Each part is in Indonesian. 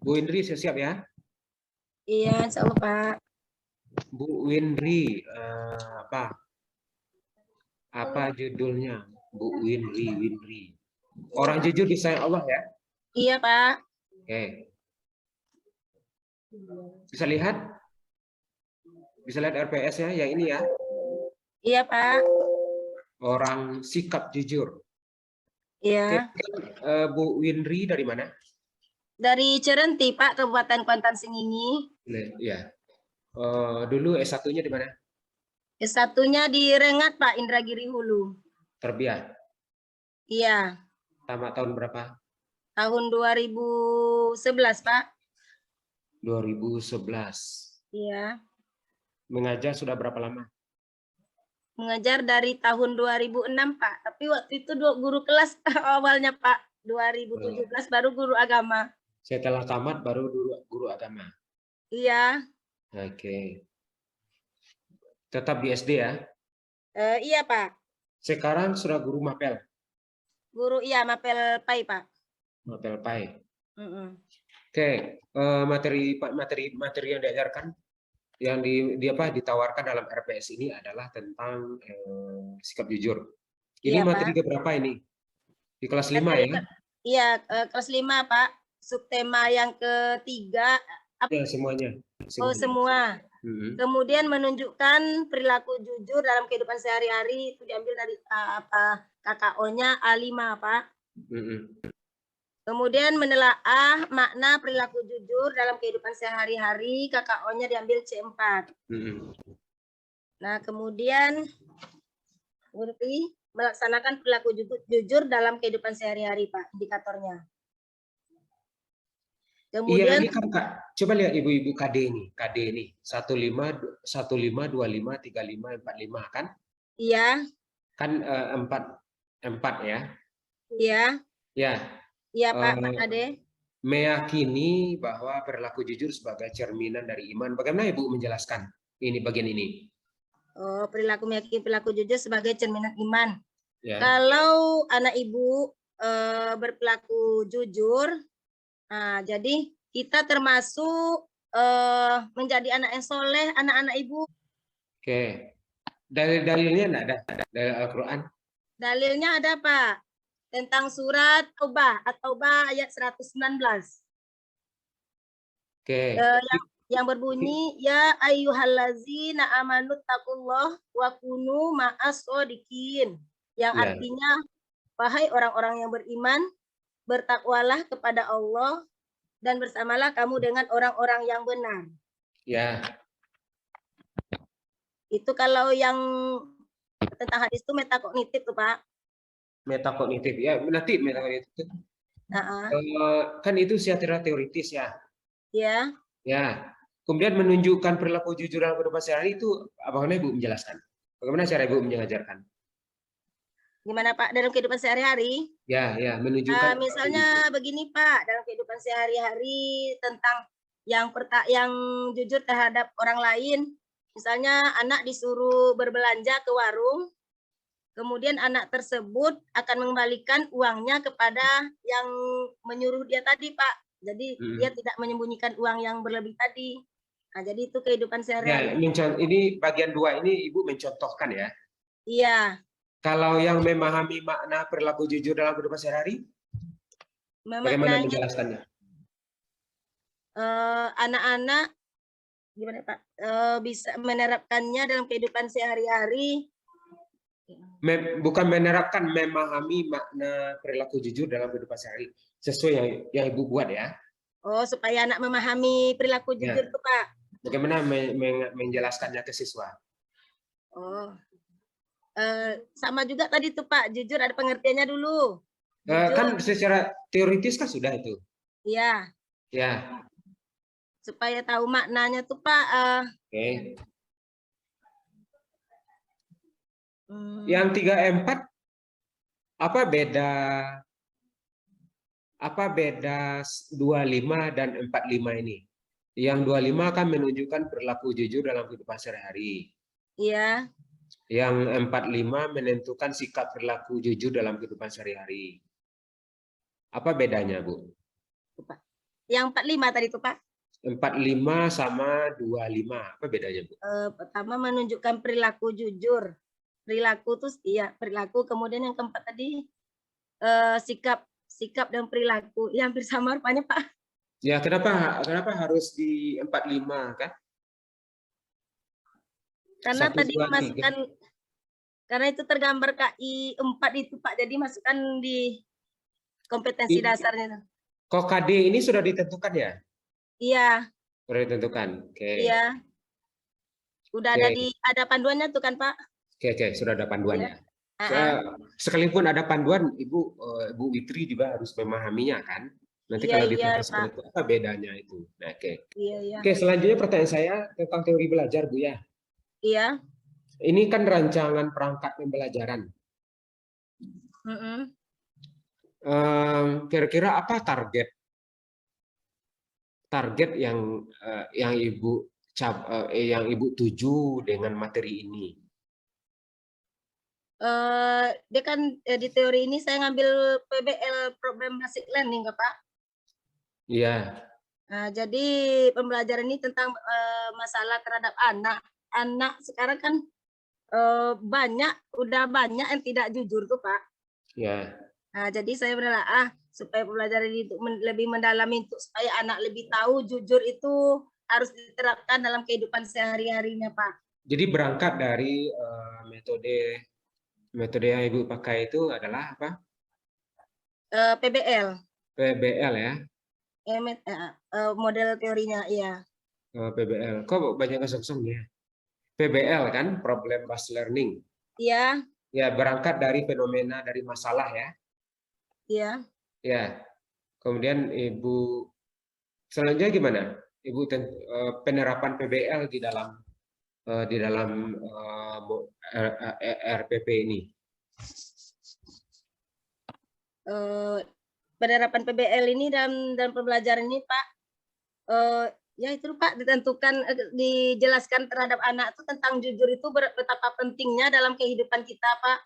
Bu Indri siap ya? Iya, insya Allah Pak. Bu Windri, apa judulnya? Bu Windri. Orang jujur disayang Allah ya? Iya Pak. Oke. Bisa lihat? Bisa lihat RPS-nya yang ini ya? Iya Pak. Orang sikap jujur. Oke. Iya. Bu Windri dari mana? Dari Cerenti Pak, Kabupaten Kuantan Sengingi. Ya. Dulu S1-nya di mana? S1-nya di Rengat Pak, Indragiri Hulu. Terbiak. Iya. Tamat tahun berapa? Tahun 2011 Pak. 2011. Iya. Mengajar sudah berapa lama? Mengajar dari tahun 2006 Pak. Tapi waktu itu guru kelas awalnya Pak. 2017 baru guru agama. Setelah tamat baru guru agama. Iya. Oke. Tetap di SD ya? Iya Pak. Sekarang sudah guru mapel. Guru iya mapel pai Pak. Mapel pai. Oke, materi yang diajarkan yang ditawarkan dalam RPS ini adalah tentang sikap jujur. Ini iya, materi Pak. berapa ini? Di kelas 5 Materi, ya? Iya, kelas 5 Pak. Subtema yang ketiga. Ya, semuanya. Oh, semua. Kemudian menunjukkan perilaku jujur dalam kehidupan sehari-hari, itu diambil dari KKO-nya A5 Pak. Kemudian menelaah makna perilaku jujur dalam kehidupan sehari-hari, KKO-nya diambil C4. Nah, kemudian melaksanakan perilaku jujur dalam kehidupan sehari-hari Pak, indikatornya. Kemudian, iya ini kan Kak, coba lihat ibu-ibu KD ini, 15, 15, 25, 35, 45 kan? Iya. Kan 4 ya? Iya. Ya. Iya Pak Ade. Meyakini bahwa perilaku jujur sebagai cerminan dari iman. Bagaimana Ibu menjelaskan ini bagian ini? Oh, perilaku meyakini perilaku jujur sebagai cerminan iman. Ya. Kalau anak Ibu berperilaku jujur, nah, jadi kita termasuk menjadi anak yang soleh, anak-anak Ibu. Oke. Dalil-dalilnya enggak ada? Dalil Al-Quran? Dalilnya ada Pak. Tentang surat At-Taubah ayat 119. Oke. Yang berbunyi, ya ayyuhallazina amanu taqullah wa kunu ma'as shodiqin. Yang artinya, wahai orang-orang yang beriman, bertakwalah kepada Allah dan bersamalah kamu dengan orang-orang yang benar. Ya. Itu kalau yang tentang hadis itu metakognitif tuh Pak. Metakognitif ya, nanti metakognitif. Kan itu secara teoritis ya. Ya. Ya. Kemudian menunjukkan perilaku jujur dalam kehidupan sehari itu, bagaimana Ibu menjelaskan? Bagaimana cara Ibu mengajarkan? Gimana Pak dalam kehidupan sehari-hari? Ya, menunjukkan. Misalnya begini Pak, dalam kehidupan sehari-hari tentang yang jujur terhadap orang lain. Misalnya anak disuruh berbelanja ke warung, kemudian anak tersebut akan mengembalikan uangnya kepada yang menyuruh dia tadi Pak. Jadi dia tidak menyembunyikan uang yang berlebih tadi. Nah, jadi itu kehidupan sehari-hari. Ya, ini bagian 2 ini Ibu mencontohkan ya? Iya. Kalau yang memahami makna perilaku jujur dalam kehidupan sehari-hari, bagaimana menjelaskannya? Anak-anak gimana Pak? Bisa menerapkannya dalam kehidupan sehari-hari. Bukan menerapkan, memahami makna perilaku jujur dalam kehidupan sehari sesuai yang Ibu buat ya. Oh, supaya anak memahami perilaku jujur tuh Pak. Bagaimana menjelaskannya ke siswa? Oh, sama juga tadi tuh Pak, jujur ada pengertiannya dulu. Kan secara teoritis kan sudah itu. Iya. Ya. Supaya tahu maknanya tuh Pak. Oke. Yang 3, 4, apa beda 25 dan 45 ini? Yang 25 kan menunjukkan perilaku jujur dalam kehidupan sehari-hari. Iya. Yang 45 menentukan sikap perilaku jujur dalam kehidupan sehari-hari. Apa bedanya, Bu? Yang 45 tadi tuh Pak. 45 sama 25. Apa bedanya, Bu? Pertama menunjukkan perilaku jujur. Perilaku tuh iya, perilaku. Kemudian yang keempat tadi sikap dan perilaku. Ya hampir sama rupanya Pak. Ya, kenapa harus di 45 kan? Karena 1, tadi 2, 3. masukkan, karena itu tergambar KI 4 itu Pak. Jadi masukkan di kompetensi dasarnya. Kok KD ini sudah ditentukan ya? Iya. Sudah ditentukan. Oke. Iya. Udah ada panduannya tuh kan Pak? Oke, sudah ada panduannya. Sekalipun Sekalipun ada panduan, Ibu Witri juga harus memahaminya kan? Nanti iya, kalau iya, ditegaskan Pak. itu apa bedanya itu. Nah, oke. Iya, iya. Oke, selanjutnya pertanyaan saya tentang teori belajar, Bu ya. Iya. Ini kan rancangan perangkat pembelajaran. Kira-kira apa target yang Ibu tuju dengan materi ini? Dia kan di teori ini saya ngambil PBL, Problem Basic Learning, Pak. Iya. Nah, jadi pembelajaran ini tentang masalah terhadap anak. Anak sekarang kan udah banyak yang tidak jujur tuh Pak. Ya. Nah, jadi saya menelaah supaya pembelajaran itu lebih mendalami untuk supaya anak lebih tahu jujur itu harus diterapkan dalam kehidupan sehari-harinya Pak. Jadi berangkat dari metode yang Ibu pakai itu adalah apa? PBL. PBL ya? Model teorinya, iya. PBL. Kok banyak kosong-kosongnya? PBL kan, Problem Based Learning. Iya. Ya, berangkat dari fenomena dari masalah ya. Iya. Ya. Kemudian Ibu selanjutnya gimana? Ibu penerapan PBL di dalam RPP ini. Penerapan PBL ini dan pembelajaran ini Pak, ya itu Pak ditentukan, dijelaskan terhadap anak itu tentang jujur itu betapa pentingnya dalam kehidupan kita Pak.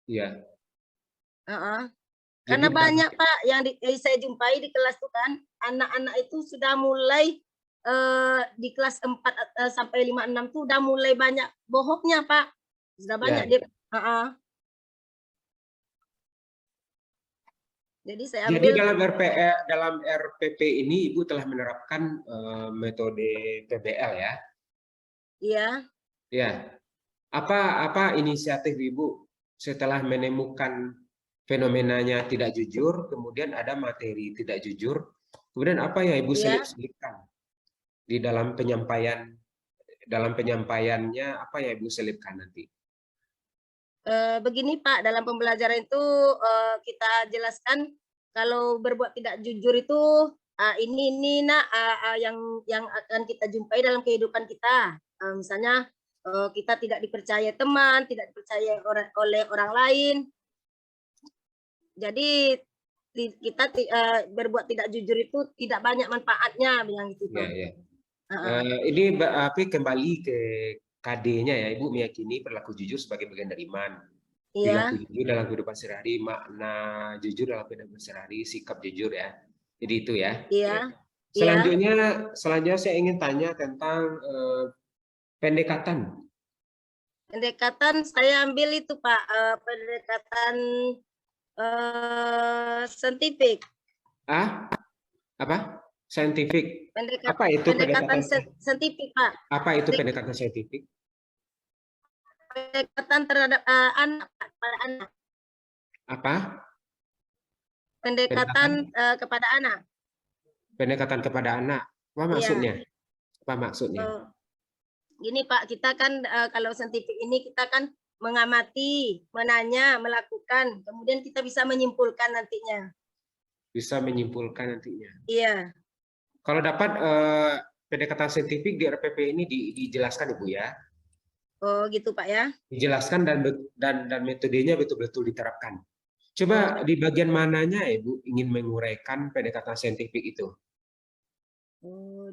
Iya. Karena banyak Pak yang saya jumpai di kelas itu kan, anak-anak itu sudah mulai di kelas 4 sampai 5, 6 tuh udah mulai banyak bohongnya Pak. Sudah banyak dia. Jadi saya ambil. Jadi dalam RPP ini Ibu telah menerapkan metode PBL ya? Iya. Ya. Apa inisiatif Ibu setelah menemukan fenomenanya tidak jujur, kemudian ada materi tidak jujur, kemudian apa yang Ibu selipkan di dalam penyampaiannya, apa yang Ibu selipkan nanti? Begini Pak, dalam pembelajaran itu kita jelaskan kalau berbuat tidak jujur itu ini nak yang akan kita jumpai dalam kehidupan kita. Misalnya kita tidak dipercaya teman, tidak dipercaya oleh orang lain. Jadi kita berbuat tidak jujur itu tidak banyak manfaatnya, bilang gitu. Ya. Ini berarti kembali ke KD-nya ya, Ibu meyakini perilaku jujur sebagai bagian dari iman. Perilaku jujur dalam kehidupan sehari-hari, makna jujur dalam kehidupan sehari-hari, sikap jujur ya. Jadi itu ya. Iya. Selanjutnya saya ingin tanya tentang pendekatan. Pendekatan saya ambil itu Pak, pendekatan saintifik. Apa? Saintifik. Apa itu pendekatan saintifik Pak? Apa itu pendekatan saintifik? Pendekatan terhadap anak, pada anak. Apa? Pendekatan kepada anak. Pendekatan kepada anak. Apa maksudnya? Apa maksudnya? Gini Pak, kita kan kalau saintifik ini kita kan mengamati, menanya, melakukan, kemudian kita bisa menyimpulkan nantinya. Bisa menyimpulkan nantinya. Iya. Kalau dapat pendekatan saintifik di RPP ini dijelaskan Ibu ya. Oh gitu Pak ya. Dijelaskan dan metodenya betul-betul diterapkan. Coba di bagian mananya Ibu ingin menguraikan pendekatan saintifik itu?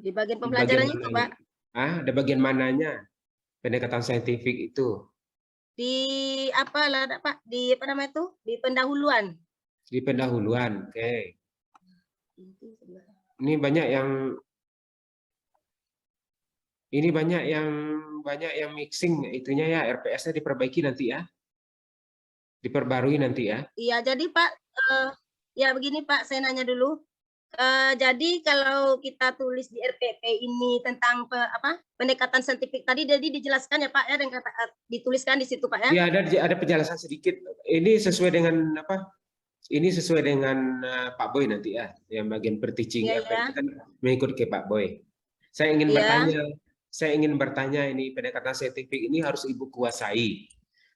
Di bagian pembelajaran itu Pak. Ada bagian mananya pendekatan saintifik itu? Di apa lah Pak? Di apa namanya itu? Di pendahuluan. Di pendahuluan, oke. Ini banyak yang mixing itunya ya, RPS-nya diperbaiki nanti ya. Diperbarui nanti ya. Iya, jadi Pak, ya begini Pak, saya nanya dulu. Jadi kalau kita tulis di RPP ini tentang pendekatan saintifik tadi, jadi dijelaskan ya Pak ya, dan dituliskan di situ Pak ya? Ya, ada penjelasan sedikit. Ini sesuai dengan apa? Ini sesuai dengan Pak Boy nanti ya, yang bagian per-teaching Iya, RPP ya. kan mengikut ke Pak Boy. Saya ingin bertanya ini pendekatan saintifik ini harus Ibu kuasai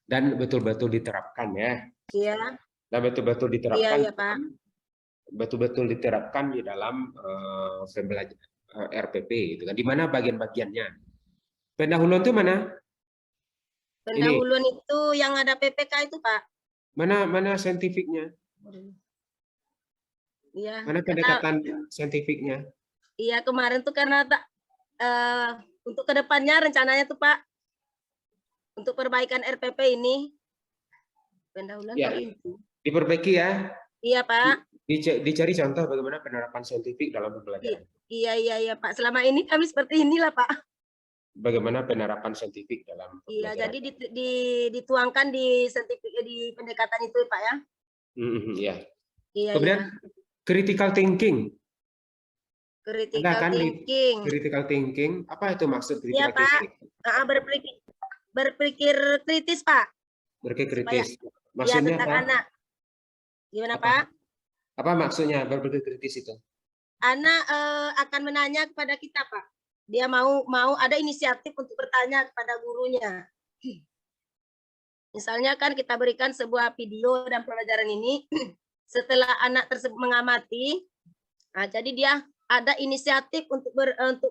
dan betul-betul diterapkan ya. Iya. Dan betul-betul Iya, diterapkan. iya Pak. Betul-betul diterapkan di dalam RPP itu kan. Di mana bagian-bagiannya? Pendahuluan itu mana? Pendahuluan itu yang ada PPK itu Pak. Mana saintifiknya? Iya. Mana pendekatan saintifiknya? Iya, kemarin tuh karena untuk kedepannya rencananya tuh Pak, untuk perbaikan RPP ini, pendahuluan Ya, itu. diperbaiki ya. Iya Pak. Dicari contoh bagaimana penerapan saintifik dalam pembelajaran. Iya Pak. Selama ini kami seperti inilah Pak. Bagaimana penerapan saintifik dalam Iya, pembelajaran. jadi dituangkan di pendekatan itu Pak ya. Ya. Iya, Kemudian iya. critical thinking. Critical thinking. Critical thinking, apa itu maksud critical Iya Pak. thinking? Berpikir kritis Pak. Berpikir kritis. Ya, Maksudnya tentang apa? anak. Gimana Apa? Pak? Apa maksudnya berpikir kritis itu? Anak akan menanya kepada kita Pak. Dia mau ada inisiatif untuk bertanya kepada gurunya. Misalnya kan kita berikan sebuah video dan pelajaran ini, setelah anak tersebut mengamati, nah, jadi dia ada inisiatif untuk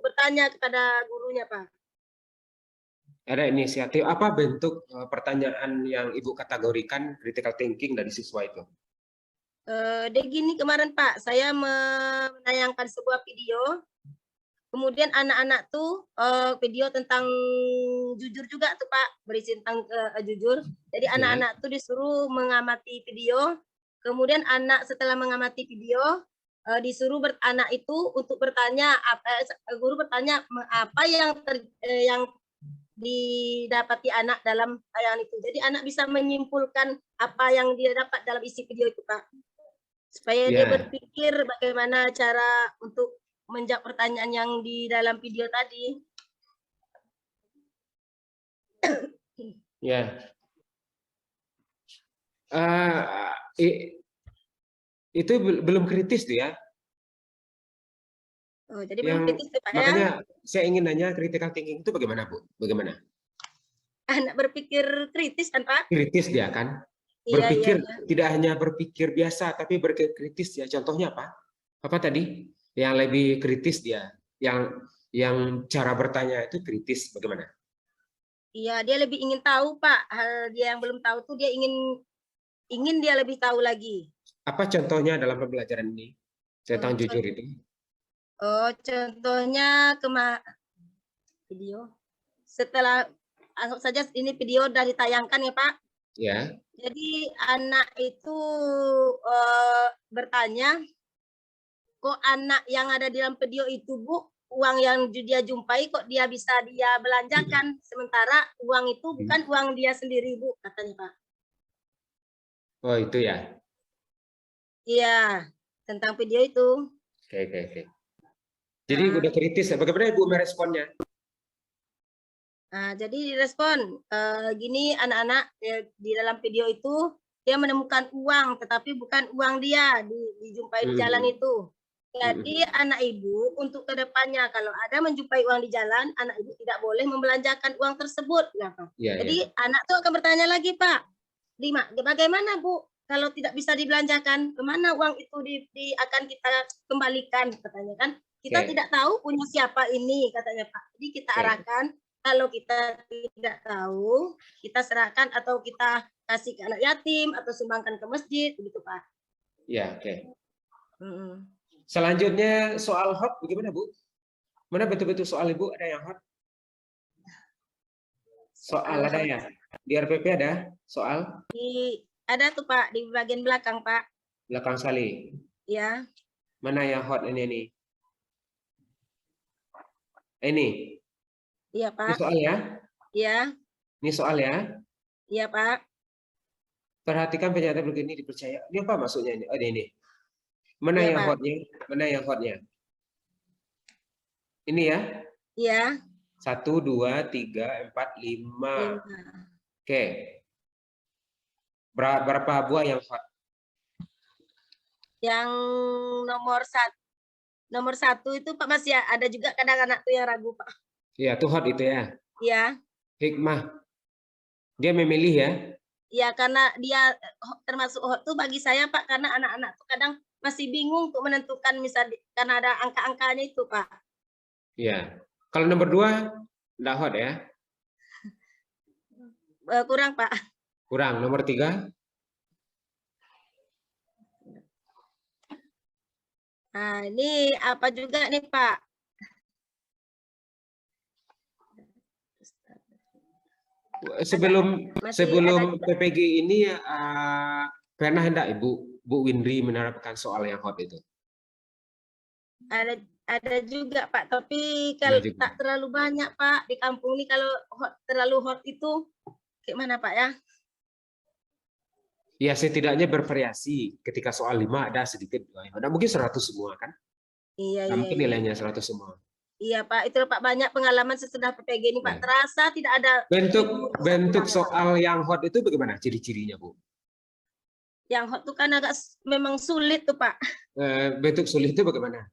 bertanya kepada gurunya Pak. Ada inisiatif, apa bentuk pertanyaan yang Ibu kategorikan critical thinking dari siswa itu? Dia gini kemarin Pak, saya menayangkan sebuah video, kemudian anak-anak tuh video tentang jujur juga tuh Pak, berisi tentang jujur. Jadi anak-anak tuh disuruh mengamati video, kemudian anak setelah mengamati video disuruh anak itu untuk bertanya, guru bertanya apa yang didapati anak dalam tayangan itu. Jadi anak bisa menyimpulkan apa yang dia dapat dalam isi video itu Pak. Supaya dia berpikir bagaimana cara untuk menjawab pertanyaan yang di dalam video tadi. Ya. Itu belum kritis tuh ya. Oh, jadi belum kritis tuh Pak ya. Makanya saya ingin nanya critical thinking itu bagaimana Bu? Bagaimana? Anak berpikir kritis kan Pak? Kritis dia kan? Berpikir tidak hanya berpikir biasa tapi berpikir kritis ya. Contohnya apa? Apa tadi? Yang lebih kritis dia, yang cara bertanya itu kritis bagaimana? Iya, dia lebih ingin tahu Pak. Hal dia yang belum tahu tuh dia ingin dia lebih tahu lagi. Apa contohnya dalam pembelajaran ini tentang jujur itu? Oh, contohnya video. Setelah langsung saja ini video sudah ditayangkan ya Pak. Ya. Jadi anak itu bertanya, kok anak yang ada di dalam video itu Bu, uang yang dia jumpai kok dia bisa dia belanjakan, sementara uang itu bukan uang dia sendiri Bu, katanya Pak. Oh itu ya? Iya, tentang video itu. Oke. Jadi udah kritis, bagaimana Ibu meresponnya? Nah, jadi direspon, gini anak-anak di dalam video itu dia menemukan uang, tetapi bukan uang dia dijumpai di jalan itu. Jadi anak ibu untuk kedepannya kalau ada menjumpai uang di jalan, anak ibu tidak boleh membelanjakan uang tersebut. Jadi anak tuh akan bertanya lagi Pak, bagaimana Bu kalau tidak bisa dibelanjakan, kemana uang itu akan kita kembalikan katanya kan? Kita tidak tahu punya siapa ini katanya Pak. Jadi kita arahkan. Kalau kita tidak tahu, kita serahkan atau kita kasih ke anak yatim atau sumbangkan ke masjid, begitu Pak. Ya, oke. Selanjutnya soal hot, bagaimana Bu? Mana betul-betul soal Ibu ada yang hot? Soal ada ya? Di RPP ada soal? Ada tuh Pak, di bagian belakang Pak. Belakang sekali? Ya. Mana yang hot ini nih? Ini. Iya, Ini Pak. soal ya. Iya. Ini soal ya. Iya, Pak. Perhatikan pernyataan begini dipercaya. Ini apa maksudnya ini? Oh, ini. Mana Iya, yang Pak. hotnya? Mana yang hotnya? Ini ya. Iya. 1, 2, 3, 4, 5. Oke. Berapa buah yang hot? Yang nomor satu itu Pak, masih ada juga kadang anak tuh yang ragu, Pak. Iya, tuh hot itu ya. Iya. Hikmah. Dia memilih ya. Ya, karena dia termasuk hot tuh bagi saya, Pak, karena anak-anak tuh kadang masih bingung untuk menentukan misal karena ada angka-angkanya itu, Pak. Iya. Kalau nomor 2 enggak hot ya. Kurang, Pak. Kurang. Nomor 3. Nah, ini apa juga nih, Pak? Sebelum PPG ini pernah enggak Bu Windri menerapkan soal yang hot itu? Ada juga, Pak, tapi kalau tak terlalu banyak, Pak. Di kampung ini kalau terlalu hot itu gimana, Pak ya? Ya, setidaknya bervariasi. Ketika soal 5 ada sedikit. Ada mungkin 100 semua kan? Iya, Nah, iya. mungkin nilainya 100 semua. Iya, Pak. Itu Pak, banyak pengalaman sesudah PPG ini, Pak. Terasa tidak ada bentuk soal yang hot itu bagaimana ciri-cirinya, Bu? Yang hot itu kan agak memang sulit tuh, Pak. Bentuk sulit itu bagaimana?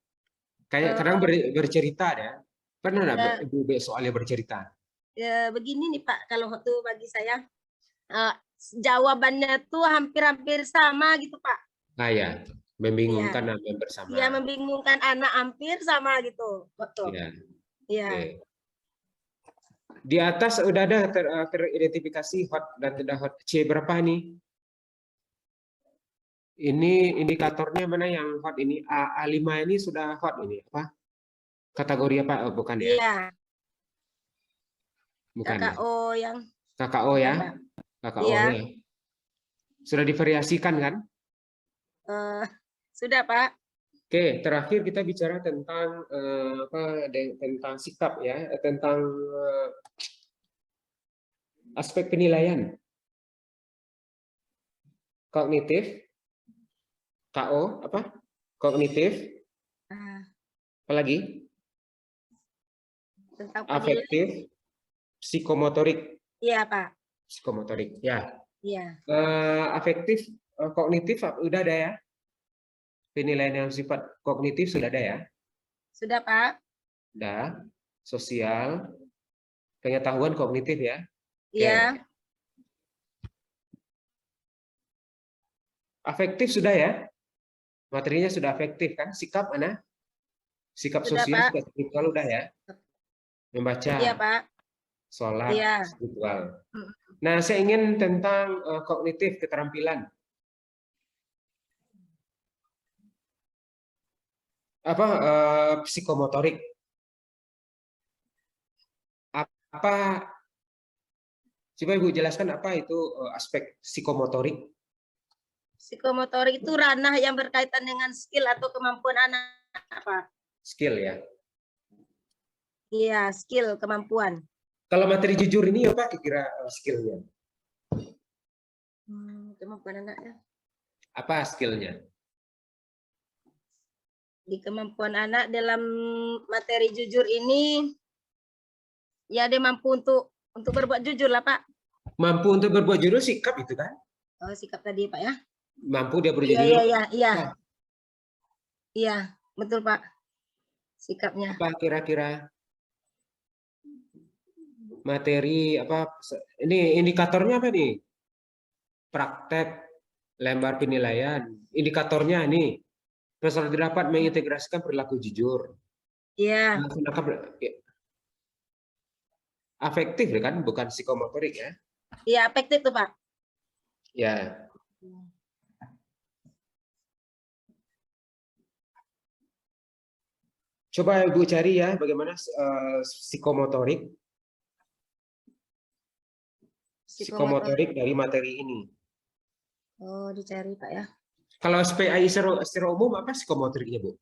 Kayak kadang bercerita ya. Pernah enggak Bu soalnya bercerita? Ya, begini nih, Pak. Kalau hot itu bagi saya jawabannya tuh hampir-hampir sama gitu, Pak. Nah ya, membingungkan hampir bersama. Iya, membingungkan anak hampir sama gitu. Betul. Iya. Iya. Di atas udah ada teridentifikasi hot dan tidak hot. C berapa nih? Ini indikatornya mana yang hot ini? A5 ini sudah hot ini apa? Kategori apa? Oh, bukan ya? Iya. Bukan KKO ya? yang KKO ya? KKO ya. Sudah divariasikan kan? Sudah, Pak. Oke, terakhir kita bicara tentang tentang sikap ya, tentang aspek penilaian. Kognitif, KO apa? Kognitif. Apalagi? Tentang afektif, psikomotorik. Iya, Pak. Psikomotorik, ya. Iya. Afektif, kognitif udah ada ya? Penilaian yang sifat kognitif sudah ada ya? Sudah, Pak. Sudah. Sosial, pengetahuan kognitif ya? Iya. Afektif sudah ya? Materinya sudah afektif kan? Sikap mana? Sikap sudah, sosial, Pak. sikap spiritual udah ya? Membaca. Iya, Pak. Sholat, iya. Spiritual. Nah, saya ingin tentang kognitif, keterampilan. Apa psikomotorik? Apa? Coba Ibu jelaskan apa itu aspek psikomotorik? Psikomotorik itu ranah yang berkaitan dengan skill atau kemampuan anak, Pak. Skill ya? Iya, skill, kemampuan. Kalau materi jujur ini apa kira-kira skillnya? Kemampuan anaknya. Apa skillnya? Di kemampuan anak dalam materi jujur ini, ya dia mampu untuk berbuat jujur lah, Pak. Mampu untuk berbuat jujur, sikap itu kan? Oh, sikap tadi, Pak ya? Mampu dia berjujur. Iya. Iya, betul, Pak. Sikapnya. Apa kira-kira? Materi apa? Ini indikatornya apa nih? Praktek, lembar penilaian. Indikatornya nih. Peserta dapat mengintegrasikan perilaku jujur. Iya. Afektif kan, bukan psikomotorik ya? Iya, afektif tuh, Pak. Ya. Coba Ibu cari ya bagaimana psikomotorik. Psikomotorik dari materi ini. Oh, dicari, Pak ya. Kalau SPI secara umum apa psikomotoriknya, Bu?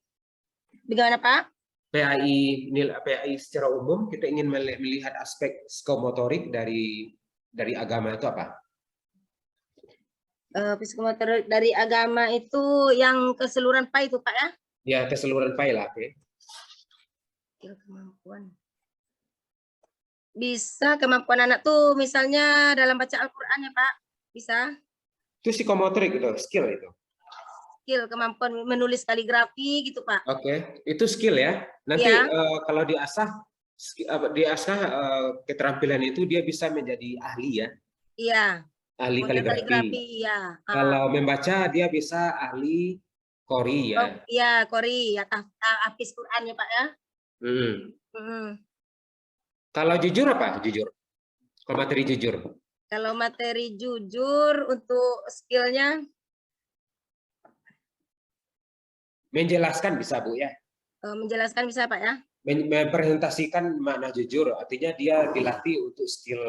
Bagaimana, Pak? PAI secara umum kita ingin melihat aspek psikomotorik dari agama itu apa? Psikomotorik dari agama itu yang keseluruhan PAI itu Pak ya? Ya, keseluruhan PAI lah, oke. Kemampuan. Bisa kemampuan anak tuh misalnya dalam baca Al-Quran ya Pak? Bisa? Itu psikomotorik gitu, skill itu. Skill, kemampuan menulis kaligrafi gitu Pak. Oke, itu skill ya. Nanti Ya. kalau diasah keterampilan itu dia bisa menjadi ahli ya. Iya. Ahli kaligrafi. Iya. Kalau membaca dia bisa ahli Qori ya. Iya, Qori, hafiz Quran ya Pak ya. Kalau jujur apa? Jujur. Kalau materi jujur. Kalau materi jujur untuk skillnya menjelaskan bisa Bu ya. Menjelaskan bisa Pak ya. Mempresentasikan makna jujur, artinya dia dilatih untuk skill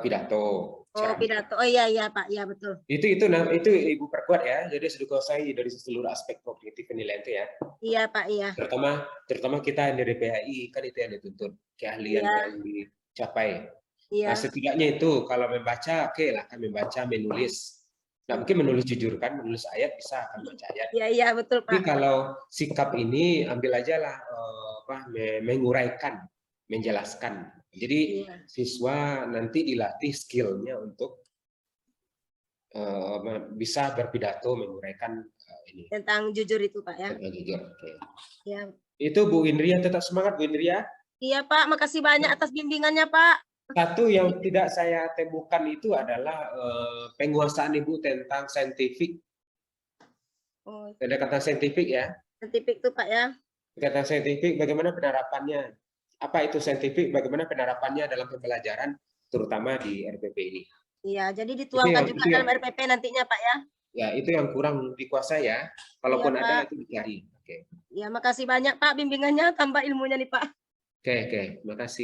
pidato. Oh pidato, oh iya Pak, iya betul. Itu Ibu perkuat ya, jadi sudah kuasai dari seluruh aspek kognitif penilaian itu ya. Iya Pak, iya. Terutama kita dari PAI kan itu yang dituntut, keahlian yang dicapai. Nah, setidaknya itu kalau membaca, oke lah kan membaca, menulis. Nah, mungkin menulis jujur kan, menulis ayat bisa kan baca ayat. Iya betul Pak. Tapi kalau sikap ini ambil aja lah menguraikan, menjelaskan. Jadi siswa nanti dilatih skillnya untuk bisa berpidato, menguraikan ini. Tentang jujur itu Pak ya. Tentang jujur. Okay. Ya. Itu Bu Indria, tetap semangat Bu Indria. Iya Pak, makasih banyak atas bimbingannya Pak. Satu yang tidak saya temukan itu adalah penguasaan Ibu tentang saintifik. Tentang saintifik ya. Saintifik itu Pak ya. Tentang saintifik, bagaimana penerapannya? Apa itu saintifik? Bagaimana penerapannya dalam pembelajaran, terutama di RPP ini? Iya, jadi dituangkan juga dalam RPP nantinya Pak ya. Ya, itu yang kurang dikuasai ya. Kalaupun ada itu dicari. Oke. Ya, makasih banyak Pak bimbingannya, tambah ilmunya nih Pak. Oke, makasih.